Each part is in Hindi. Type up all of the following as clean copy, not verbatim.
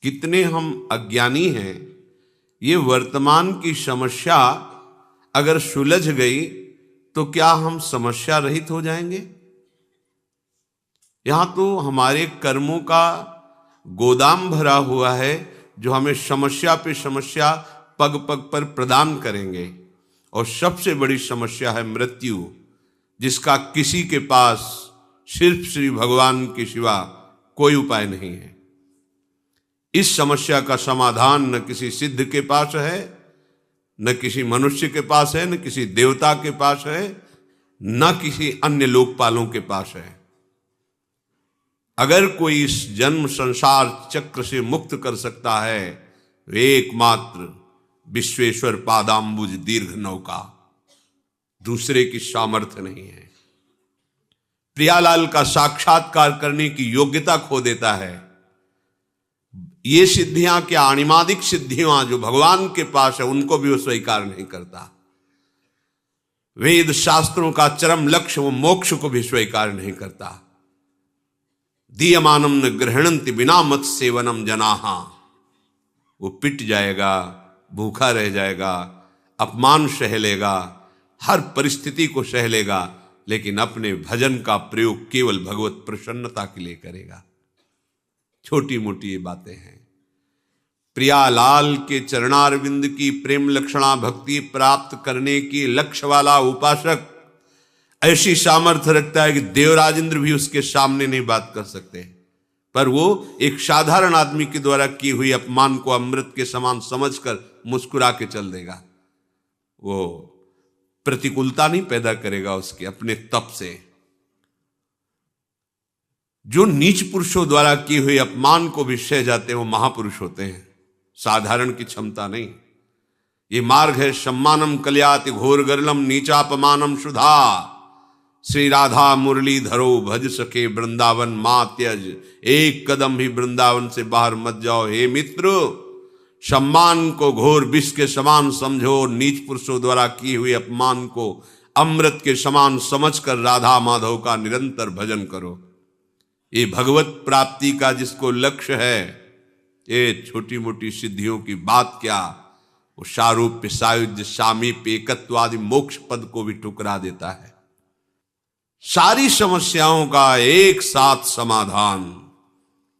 कितने हम अज्ञानी हैं। ये वर्तमान की समस्या अगर सुलझ गई तो क्या हम समस्या रहित हो जाएंगे? यहां तो हमारे कर्मों का गोदाम भरा हुआ है जो हमें समस्या पे समस्या पग पग पर प्रदान करेंगे। और सबसे बड़ी समस्या है मृत्यु, जिसका किसी के पास सिर्फ श्री भगवान के सिवा कोई उपाय नहीं है। इस समस्या का समाधान न किसी सिद्ध के पास है, न किसी मनुष्य के पास है, न किसी देवता के पास है, न किसी अन्य लोकपालों के पास है। अगर कोई इस जन्म संसार चक्र से मुक्त कर सकता है वे एकमात्र विश्वेश्वर पादाम्बुज दीर्घ नौका, दूसरे की सामर्थ्य नहीं है। प्रियालाल का साक्षात्कार करने की योग्यता खो देता है। ये सिद्धियां क्या, अणिमादिक सिद्धियां जो भगवान के पास है उनको भी वो स्वीकार नहीं करता। वेद शास्त्रों का चरम लक्ष्य वो मोक्ष को भी स्वीकार नहीं करता। दीयमानम न गृहणन्ति बिना मत सेवनम जनाहा, वो पिट जाएगा, भूखा रह जाएगा, अपमान सह लेगा, हर परिस्थिति को सह लेगा, लेकिन अपने भजन का प्रयोग केवल भगवत प्रसन्नता के लिए करेगा। छोटी मोटी ये बातें हैं। प्रियालाल के चरणारविंद की प्रेम लक्षणा भक्ति प्राप्त करने की लक्ष्य वाला उपासक ऐसी सामर्थ्य रखता है कि देवराज इंद्र भी उसके सामने नहीं बात कर सकते, पर वो एक साधारण आदमी के द्वारा की हुई अपमान को अमृत के समान समझकर मुस्कुरा के चल देगा। वो प्रतिकूलता नहीं पैदा करेगा उसके अपने तप से। जो नीच पुरुषों द्वारा किए हुए अपमान को भी सह जाते हैं वो महापुरुष होते हैं, साधारण की क्षमता नहीं। ये मार्ग है सम्मानम कल्याति घोर गरलम नीचापमानम सुधा, श्री राधा मुरली धरो भज सके वृंदावन मां त्यज, एक कदम भी वृंदावन से बाहर मत जाओ। हे मित्र, सम्मान को घोर विष के समान समझो, नीच पुरुषों द्वारा की हुई अपमान को अमृत के समान समझकर राधा माधव का निरंतर भजन करो। ये भगवत प्राप्ति का जिसको लक्ष्य है, ये छोटी मोटी सिद्धियों की बात क्या, वो सारूप्य सायुज्य सामीप्य एकत्वादि मोक्ष पद को भी ठुकरा देता है। सारी समस्याओं का एक साथ समाधान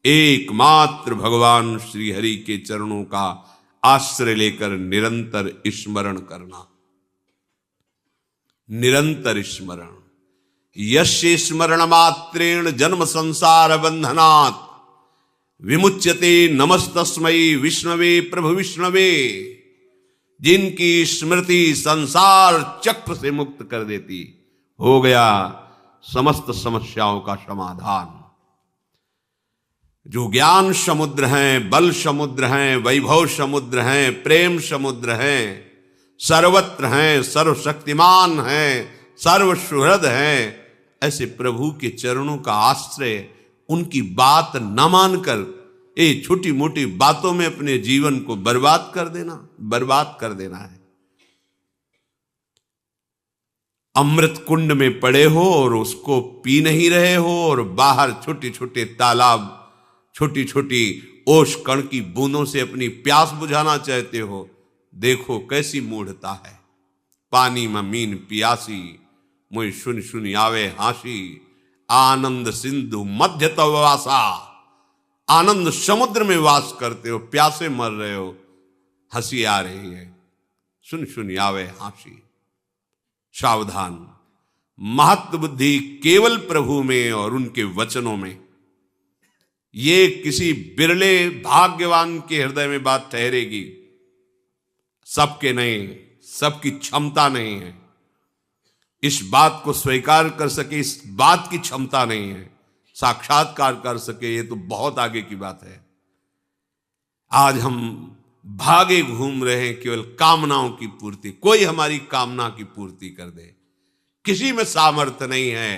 एकमात्र भगवान श्री हरि के चरणों का आश्रय लेकर निरंतर स्मरण करना। निरंतर स्मरण, यस्य स्मरण मात्रेण जन्म संसार बंधनात् विमुच्यते नमस्तस्मै विष्णवे प्रभु विष्णवे। जिनकी स्मृति संसार चक्र से मुक्त कर देती, हो गया समस्त समस्याओं का समाधान। जो ज्ञान समुद्र हैं, बल समुद्र हैं, वैभव समुद्र हैं, प्रेम समुद्र हैं, सर्वत्र हैं, सर्वशक्तिमान हैं, सर्वसुहृद हैं, ऐसे प्रभु के चरणों का आश्रय, उनकी बात न मानकर ये छोटी मोटी बातों में अपने जीवन को बर्बाद कर देना है। अमृत कुंड में पड़े हो और उसको पी नहीं रहे हो, और बाहर छोटे छोटे तालाब, छोटी छोटी ओश कण की बूंदों से अपनी प्यास बुझाना चाहते हो। देखो कैसी मूढ़ता है। पानी में मीन पियासी, मुझ सुन सुन आवे हासी, आनंद सिंधु मध्य तव वासा। आनंद समुद्र में वास करते हो, प्यासे मर रहे हो, हंसी आ रही है, सुन सुन आवे हासी। सावधान, महत्व बुद्धि केवल प्रभु में और उनके वचनों में। ये किसी बिरले भाग्यवान के हृदय में बात ठहरेगी, सबके नहीं, सबकी क्षमता नहीं है। इस बात को स्वीकार कर सके, इस बात की क्षमता नहीं है। साक्षात्कार कर सके, ये तो बहुत आगे की बात है। आज हम भागे घूम रहे हैं केवल कामनाओं की पूर्ति। कोई हमारी कामना की पूर्ति कर दे, किसी में सामर्थ्य नहीं है।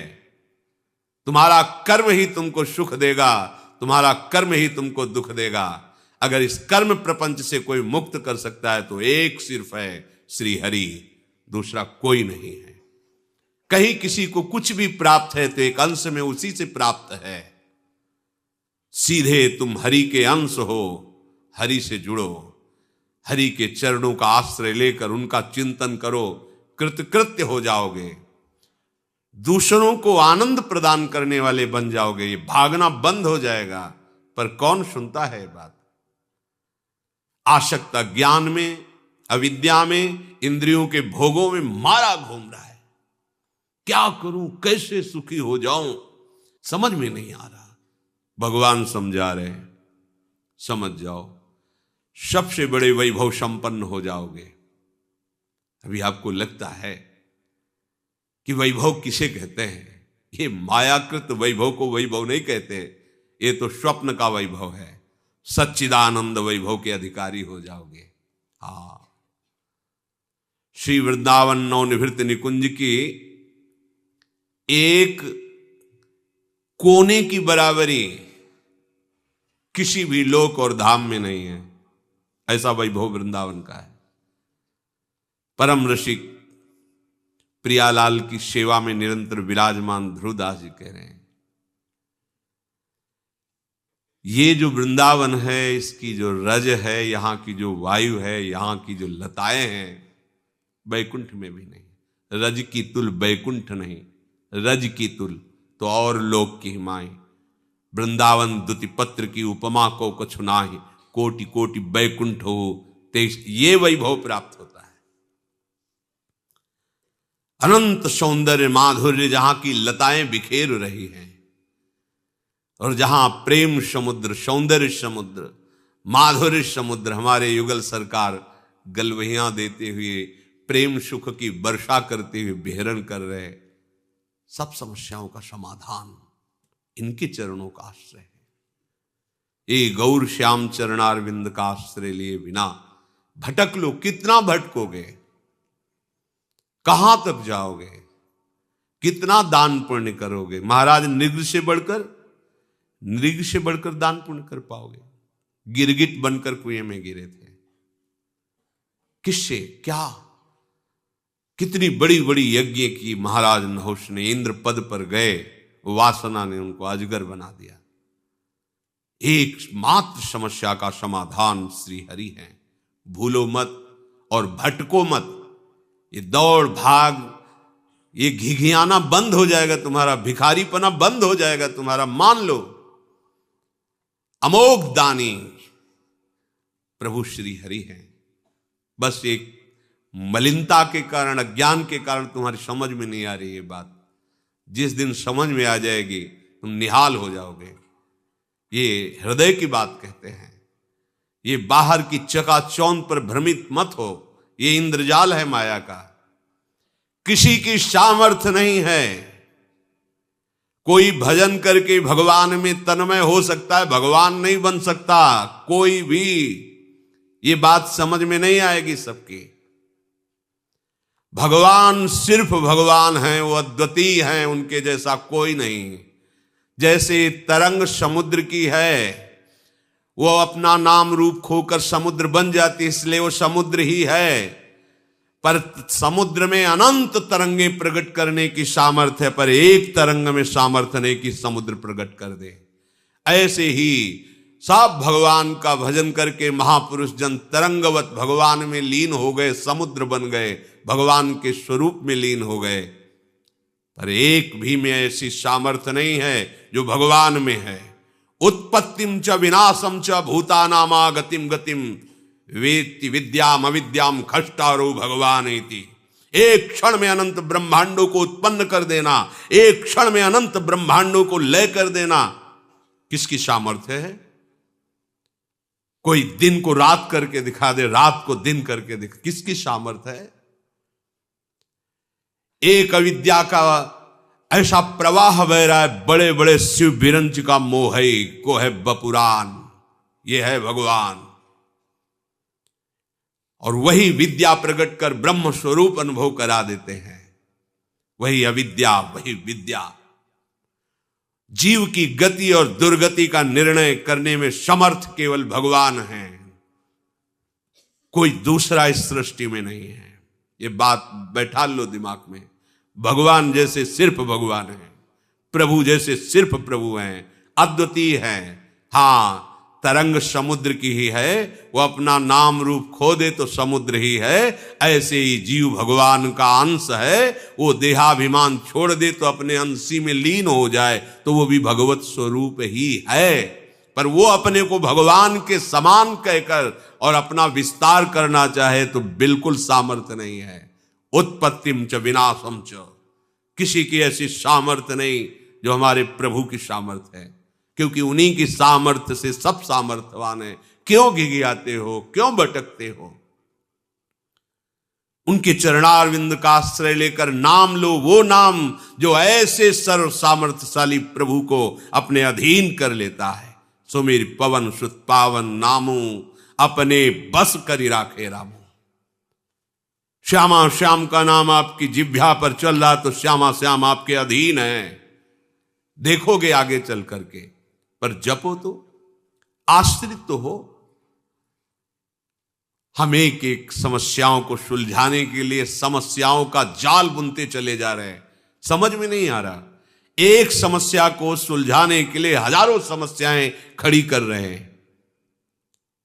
तुम्हारा कर्म ही तुमको सुख देगा, तुम्हारा कर्म ही तुमको दुख देगा। अगर इस कर्म प्रपंच से कोई मुक्त कर सकता है तो एक सिर्फ है श्री हरि, दूसरा कोई नहीं है। कहीं किसी को कुछ भी प्राप्त है तो एक अंश में उसी से प्राप्त है। सीधे तुम हरि के अंश हो, हरि से जुड़ो, हरि के चरणों का आश्रय लेकर उनका चिंतन करो, कृतकृत्य हो जाओगे, दूसरों को आनंद प्रदान करने वाले बन जाओगे। ये भागना बंद हो जाएगा। पर कौन सुनता है बात? आसक्ता ज्ञान में, अविद्या में, इंद्रियों के भोगों में मारा घूम रहा है। क्या करूं, कैसे सुखी हो जाऊं, समझ में नहीं आ रहा। भगवान समझा रहे, समझ जाओ, सबसे बड़े वैभव संपन्न हो जाओगे। अभी आपको लगता है कि वैभव किसे कहते हैं? ये मायाकृत वैभव को वैभव नहीं कहते, ये तो स्वप्न का वैभव है। सच्चिदानंद वैभव के अधिकारी हो जाओगे। हाँ, श्री वृंदावन नवनिभृत निकुंज की एक कोने की बराबरी किसी भी लोक और धाम में नहीं है। ऐसा वैभव वृंदावन का है। परम रसिक प्रियालाल की सेवा में निरंतर विराजमान ध्रुवदास जी कह रहे हैं, ये जो वृंदावन है, इसकी जो रज है, यहां की जो वायु है, यहां की जो लताएं हैं, बैकुंठ में भी नहीं। रज की तुल बैकुंठ नहीं, रज की तुल तो और लोक की हिमाई। वृंदावन दुति पत्र की उपमा को कछु नाही, कोटि कोटि बैकुंठ हो तेज। ये वैभव प्राप्त होता है। अनंत सौंदर्य माधुर्य, जहां की लताएं बिखेर रही हैं, और जहां प्रेम समुद्र, सौंदर्य समुद्र, माधुर्य समुद्र, हमारे युगल सरकार गलवहियां देते हुए प्रेम सुख की वर्षा करते हुए विहरण कर रहे। सब समस्याओं का समाधान इनके चरणों का आश्रय है। ये गौर श्याम चरणारविंद का आश्रय लिए बिना भटक लो, कितना भटकोगे, कहां तक जाओगे, कितना दान पुण्य करोगे? महाराज नृग से बढ़कर दान पुण्य कर पाओगे? गिरगिट बनकर कुएं में गिरे थे। किससे क्या, कितनी बड़ी बड़ी यज्ञ की महाराज नहुष ने। इंद्र पद पर गए, वासना ने उनको अजगर बना दिया। एकमात्र समस्या का समाधान श्री हरि है। भूलो मत और भटको मत। ये दौड़ भाग, ये घिघियाना बंद हो जाएगा तुम्हारा, भिखारीपना बंद हो जाएगा तुम्हारा। मान लो, अमोघ दानी प्रभु श्री हरि हैं। बस एक मलिनता के कारण, अज्ञान के कारण तुम्हारी समझ में नहीं आ रही ये बात। जिस दिन समझ में आ जाएगी तुम निहाल हो जाओगे। ये हृदय की बात कहते हैं। ये बाहर की चकाचौंध पर भ्रमित मत हो। ये इंद्रजाल है माया का। किसी की सामर्थ्य नहीं है। कोई भजन करके भगवान में तन्मय हो सकता है, भगवान नहीं बन सकता कोई भी। ये बात समझ में नहीं आएगी सबकी। भगवान सिर्फ भगवान हैं, वो अद्वितीय हैं, उनके जैसा कोई नहीं। जैसे तरंग समुद्र की है, वो अपना नाम रूप खोकर समुद्र बन जाती, इसलिए वो समुद्र ही है। पर समुद्र में अनंत तरंगे प्रकट करने की सामर्थ्य है, पर एक तरंग में सामर्थ्य नहीं कि समुद्र प्रकट कर दे। ऐसे ही सब भगवान का भजन करके महापुरुष जन तरंगवत भगवान में लीन हो गए, समुद्र बन गए, भगवान के स्वरूप में लीन हो गए। पर एक भी में ऐसी सामर्थ्य नहीं है जो भगवान में है। उत्पत्तिम च विनाशम च भूतानामा गतिम गतिम वेत्ति विद्याम अविद्याम खष्टारो भगवान इति। एक क्षण में अनंत ब्रह्मांडों को उत्पन्न कर देना, एक क्षण में अनंत ब्रह्मांडों को लय कर देना, किसकी सामर्थ्य है? कोई दिन को रात करके दिखा दे, रात को दिन करके दिखा, किसकी सामर्थ्य है? एक अविद्या का ऐसा प्रवाह बह रहा है, बड़े बड़े शिव विरंच का मोह है, को है बपुरान, ये है भगवान। और वही विद्या प्रकट कर ब्रह्म स्वरूप अनुभव करा देते हैं। वही अविद्या, वही विद्या। जीव की गति और दुर्गति का निर्णय करने में समर्थ केवल भगवान है, कोई दूसरा इस सृष्टि में नहीं है। ये बात बैठा लो दिमाग में। भगवान जैसे सिर्फ भगवान है, प्रभु जैसे सिर्फ प्रभु हैं, अद्वितीय हैं। हाँ, तरंग समुद्र की ही है, वो अपना नाम रूप खो दे तो समुद्र ही है। ऐसे ही जीव भगवान का अंश है, वो देहाभिमान छोड़ दे तो अपने अंशी में लीन हो जाए तो वो भी भगवत स्वरूप ही है। पर वो अपने को भगवान के समान कहकर और अपना विस्तार करना चाहे तो बिल्कुल सामर्थ्य नहीं है। उत्पत्तिम च विनाशम च, किसी की ऐसी सामर्थ्य नहीं जो हमारे प्रभु की सामर्थ्य है, क्योंकि उन्हीं की सामर्थ्य से सब सामर्थ्यवान है। क्यों गिगियाते हो, क्यों भटकते हो? उनके चरणारविंद का आश्रय लेकर नाम लो, वो नाम जो ऐसे सर्व सामर्थ्यशाली प्रभु को अपने अधीन कर लेता है। सुमिर पवन सुत पावन नामू, अपने बस करी राखे रामू। श्यामा श्याम का नाम आपकी जिह्वा पर चल रहा तो श्यामा श्याम आपके अधीन है, देखोगे आगे चल करके। पर जपो तो, आश्रित तो हो। हम एक एक समस्याओं को सुलझाने के लिए समस्याओं का जाल बुनते चले जा रहे हैं, समझ में नहीं आ रहा। एक समस्या को सुलझाने के लिए हजारों समस्याएं खड़ी कर रहे हैं।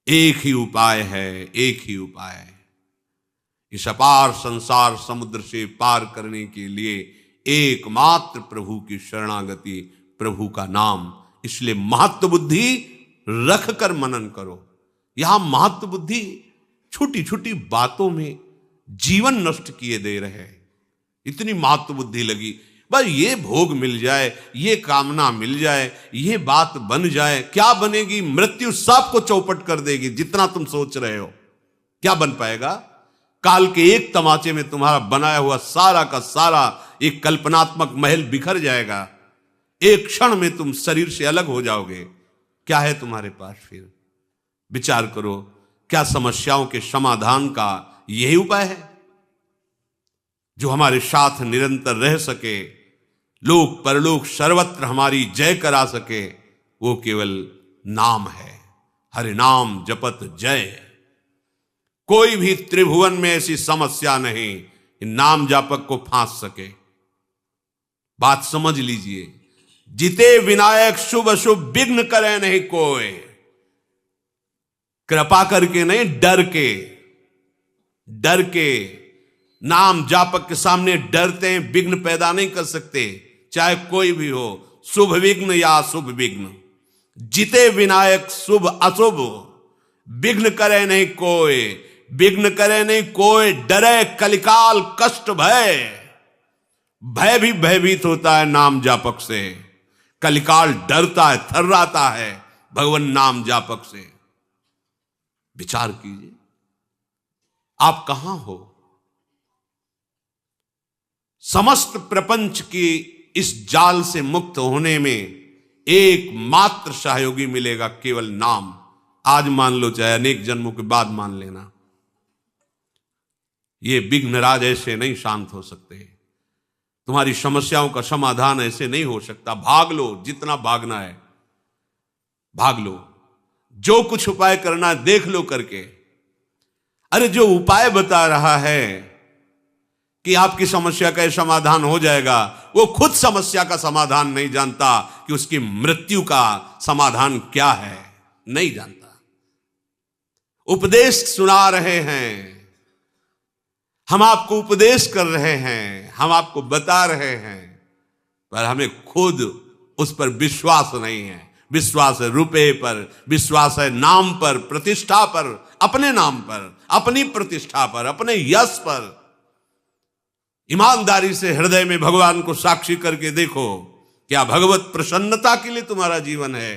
एक ही उपाय है, एक ही उपाय है। इस अपार संसार समुद्र से पार करने के लिए एकमात्र प्रभु की शरणागति, प्रभु का नाम। इसलिए महत्व बुद्धि रख कर मनन करो। यहां महत्व बुद्धि छोटी छोटी बातों में जीवन नष्ट किए दे रहे हैं। इतनी महत्व बुद्धि लगी, बस ये भोग मिल जाए, ये कामना मिल जाए, ये बात बन जाए। क्या बनेगी? मृत्यु सबको चौपट कर देगी। जितना तुम सोच रहे हो क्या बन पाएगा? काल के एक तमाचे में तुम्हारा बनाया हुआ सारा का सारा एक कल्पनात्मक महल बिखर जाएगा। एक क्षण में तुम शरीर से अलग हो जाओगे। क्या है तुम्हारे पास फिर? विचार करो, क्या समस्याओं के समाधान का यही उपाय है जो हमारे साथ निरंतर रह सके, लोक परलोक सर्वत्र हमारी जय करा सके? वो केवल नाम है। हरि नाम जपत जय। कोई भी त्रिभुवन में ऐसी समस्या नहीं कि नाम जापक को फांस सके। बात समझ लीजिए। जिते विनायक शुभ शुभ विघ्न करे नहीं कोई। कृपा करके नहीं, डर के। डर के नाम जापक के सामने डरते हैं, विघ्न पैदा नहीं कर सकते, चाहे कोई भी हो, शुभ विघ्न या अशुभ विघ्न। जिते विनायक शुभ अशुभ विघ्न करे नहीं कोई। विघ्न करे नहीं कोई, डरे कलिकाल कष्ट भय। भय भी भयभीत होता है नाम जापक से। कलिकाल डरता है, थर्राता है भगवान नाम जापक से। विचार कीजिए, आप कहां हो? समस्त प्रपंच की इस जाल से मुक्त होने में एकमात्र सहयोगी मिलेगा, केवल नाम। आज मान लो, चाहे अनेक जन्मों के बाद मान लेना। ये विघ्नराज ऐसे नहीं शांत हो सकते। तुम्हारी समस्याओं का समाधान ऐसे नहीं हो सकता। भाग लो, जितना भागना है भाग लो। जो कुछ उपाय करना है देख लो करके। अरे जो उपाय बता रहा है कि आपकी समस्या का समाधान हो जाएगा, वो खुद समस्या का समाधान नहीं जानता कि उसकी मृत्यु का समाधान क्या है, नहीं जानता। उपदेश सुना रहे हैं, हम आपको उपदेश कर रहे हैं, हम आपको बता रहे हैं, पर हमें खुद उस पर विश्वास नहीं है। विश्वास है रुपए पर, विश्वास है नाम पर, प्रतिष्ठा पर, अपने नाम पर, अपनी प्रतिष्ठा पर, अपने यश पर। ईमानदारी से हृदय में भगवान को साक्षी करके देखो, क्या भगवत प्रसन्नता के लिए तुम्हारा जीवन है?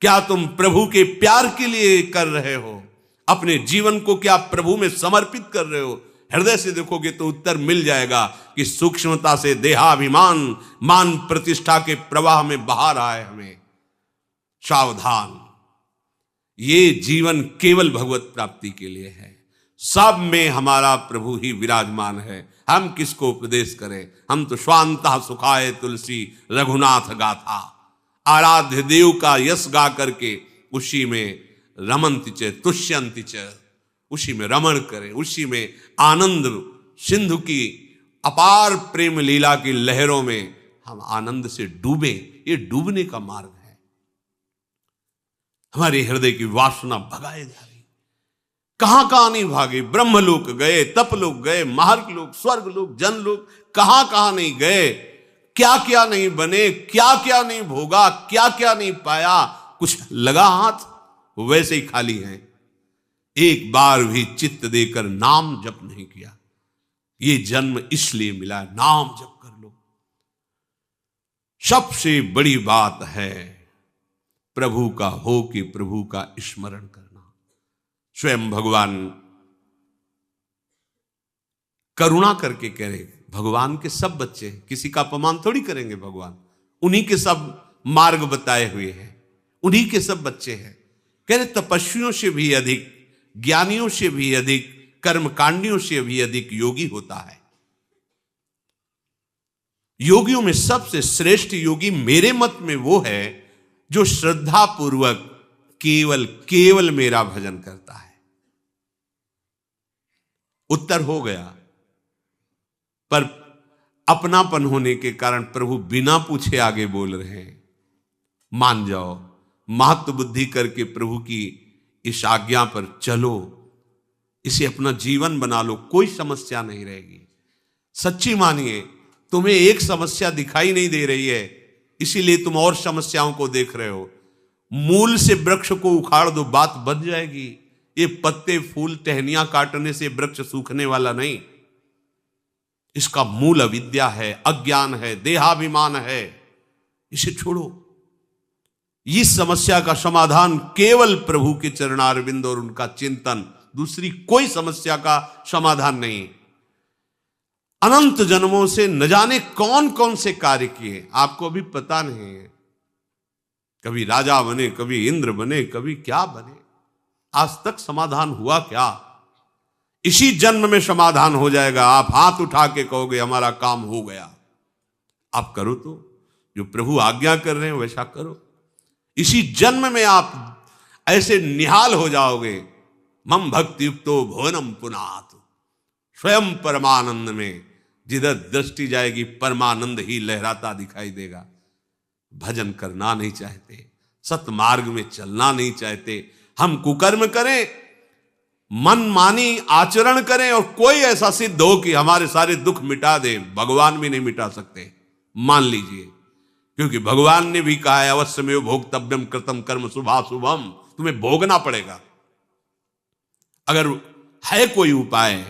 क्या तुम प्रभु के प्यार के लिए कर रहे हो? अपने जीवन को क्या प्रभु में समर्पित कर रहे हो? हृदय से देखोगे तो उत्तर मिल जाएगा कि सूक्ष्मता से देहाभिमान मान प्रतिष्ठा के प्रवाह में बहा रहा है हमें। सावधान, ये जीवन केवल भगवत प्राप्ति के लिए है। सब में हमारा प्रभु ही विराजमान है। हम किसको उपदेश करें? हम तो स्वांतः सुखाय तुलसी रघुनाथ गाथा। आराध्य देव का यश गा करके उसी में रमन्ति च तुष्यन्ति च, उसी में रमण करें, उसी में आनंद सिंधु की अपार प्रेम लीला की लहरों में हम आनंद से डूबे। ये डूबने का मार्ग है। हमारे हृदय की वासना भगाए जा रही। कहां कहां नहीं भागे, ब्रह्मलोक गए, तपलोक गए, महार्लोक, स्वर्गलोक, जनलोक, कहां कहां नहीं गए, क्या क्या नहीं बने, क्या क्या नहीं भोगा, क्या क्या नहीं पाया। कुछ लगा हाथ, वैसे ही खाली हैं। एक बार भी चित्त देकर नाम जप नहीं किया। ये जन्म इसलिए मिला, नाम जप कर लो। सबसे बड़ी बात है प्रभु का हो कि प्रभु का स्मरण करना। स्वयं भगवान करुणा करके कह रहे, भगवान के सब बच्चे हैं, किसी का अपमान थोड़ी करेंगे भगवान, उन्हीं के सब मार्ग बताए हुए हैं, उन्हीं के सब बच्चे हैं। कह रहे तपस्वियों से भी अधिक, ज्ञानियों से भी अधिक, कर्मकांडियों से भी अधिक योगी होता है। योगियों में सबसे श्रेष्ठ योगी मेरे मत में वो है जो श्रद्धा पूर्वक केवल मेरा भजन करता है। उत्तर हो गया, पर अपनापन होने के कारण प्रभु बिना पूछे आगे बोल रहे हैं। मान जाओ, महत्व बुद्धि करके प्रभु की इस आज्ञा पर चलो, इसे अपना जीवन बना लो, कोई समस्या नहीं रहेगी। सच्ची मानिए, तुम्हें एक समस्या दिखाई नहीं दे रही है, इसीलिए तुम और समस्याओं को देख रहे हो। मूल से वृक्ष को उखाड़ दो, बात बन जाएगी। ये पत्ते फूल टहनियां काटने से वृक्ष सूखने वाला नहीं। इसका मूल अविद्या है, अज्ञान है, देहाभिमान है। इसे छोड़ो। इस समस्या का समाधान केवल प्रभु के चरणारविंद और उनका चिंतन, दूसरी कोई समस्या का समाधान नहीं। अनंत जन्मों से न जाने कौन कौन से कार्य किए, आपको अभी पता नहीं है। कभी राजा बने, कभी इंद्र बने, कभी क्या बने, आज तक समाधान हुआ क्या? इसी जन्म में समाधान हो जाएगा। आप हाथ उठा के कहोगे हमारा काम हो गया। आप करो तो, जो प्रभु आज्ञा कर रहे हैं वैसा करो। इसी जन्म में आप ऐसे निहाल हो जाओगे, मम भक्ति युक्तो भुवनम पुनात, स्वयं परमानंद में जिधर दृष्टि जाएगी परमानंद ही लहराता दिखाई देगा। भजन करना नहीं चाहते, सतमार्ग में चलना नहीं चाहते, हम कुकर्म करें, मनमानी आचरण करें और कोई ऐसा सिद्ध हो कि हमारे सारे दुख मिटा दे, भगवान भी नहीं मिटा सकते, मान लीजिए। क्योंकि भगवान ने भी कहा है अवश्यमेव भोक्तव्यम कृतम कर्म शुभाशुभम, तुम्हें भोगना पड़ेगा। अगर है कोई उपाय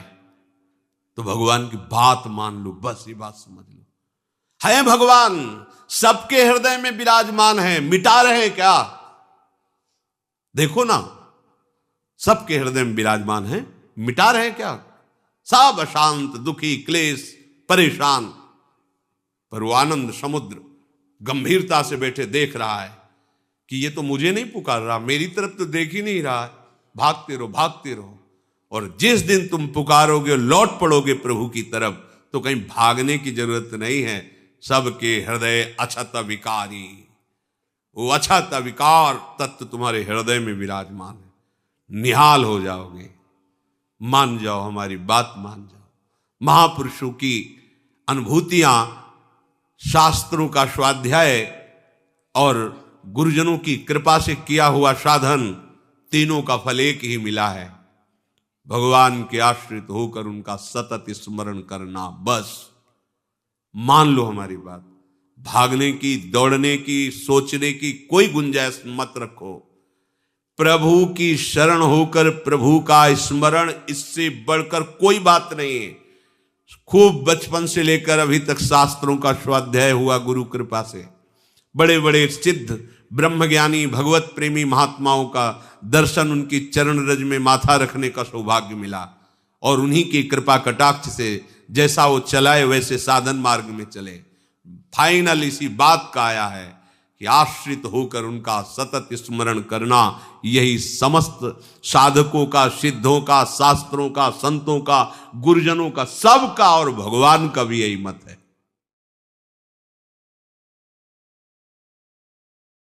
तो भगवान की बात मान लो, बस ये बात समझ लो। है भगवान, सबके हृदय में विराजमान है, मिटा रहे क्या? देखो ना, सबके हृदय में विराजमान है, मिटा रहे क्या? सब अशांत, दुखी, क्लेश, परेशान, पर वो आनंद समुद्र गंभीरता से बैठे देख रहा है कि ये तो मुझे नहीं पुकार रहा, मेरी तरफ तो देख ही नहीं रहा है। भागते रहो, भागते रहो। और जिस दिन तुम पुकारोगे, लौट पड़ोगे प्रभु की तरफ, तो कहीं भागने की जरूरत नहीं है। सबके हृदय अछत विकारी, वो अछत विकार तत्व तुम्हारे हृदय में विराजमान है। निहाल हो जाओगे। मान जाओ, हमारी बात मान जाओ। महापुरुषों की अनुभूतियां, शास्त्रों का स्वाध्याय और गुरुजनों की कृपा से किया हुआ साधन, तीनों का फल एक ही मिला है, भगवान के आश्रित होकर उनका सतत स्मरण करना। बस मान लो हमारी बात। भागने की, दौड़ने की, सोचने की कोई गुंजाइश मत रखो। प्रभु की शरण होकर प्रभु का स्मरण, इससे बढ़कर कोई बात नहीं है। खूब बचपन से लेकर अभी तक शास्त्रों का स्वाध्याय हुआ गुरु कृपा से। बड़े बड़े सिद्ध ब्रह्मज्ञानी भगवत प्रेमी महात्माओं का दर्शन, उनकी चरण रज में माथा रखने का सौभाग्य मिला। और उन्हीं की कृपा कटाक्ष से जैसा वो चलाए वैसे साधन मार्ग में चले। फाइनल इसी बात का आया है कि आश्रित होकर उनका सतत स्मरण करना, यही समस्त साधकों का, सिद्धों का, शास्त्रों का, संतों का, गुरुजनों का, सबका और भगवान का भी यही मत है।